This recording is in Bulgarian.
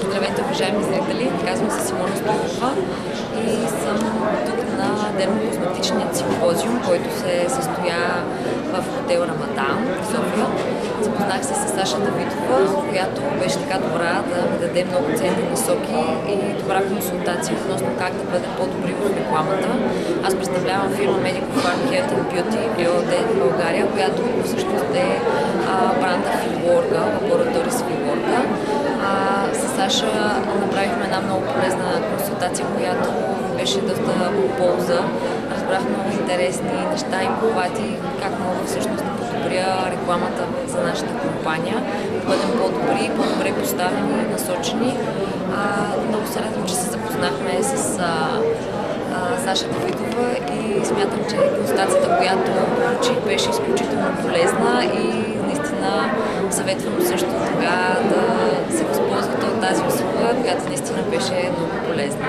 Здравейте, уважаеми зрители! Казвам се Симона Стоилова и съм тук на дермокосметичният симпозиум, който се състоя в хотел Рамадан в София. Запознах се с Саша Давидова, която беше така добра да ми даде много ценни насоки и добра консултация относно как да бъдем по-добри в рекламата. Аз представлявам фирма Medical Farm Health and Beauty ЕООД в България, която всъщност е бранда Филорга, лаборатория с Филорга. С Саша направихме една много полезна консултация, която беше доста полза. Разбрах много интересни неща и похвати, как мога всъщност да подобря рекламата за нашата компания, да бъдем по-добри, по-добре поставени, насочени. Много се радвам, че се запознахме с Саша Давидова и смятам, че консултацията, която получих, беше изключително полезна и наистина съветвам също така да се възползвате от тази услуга, която наистина беше много полезна.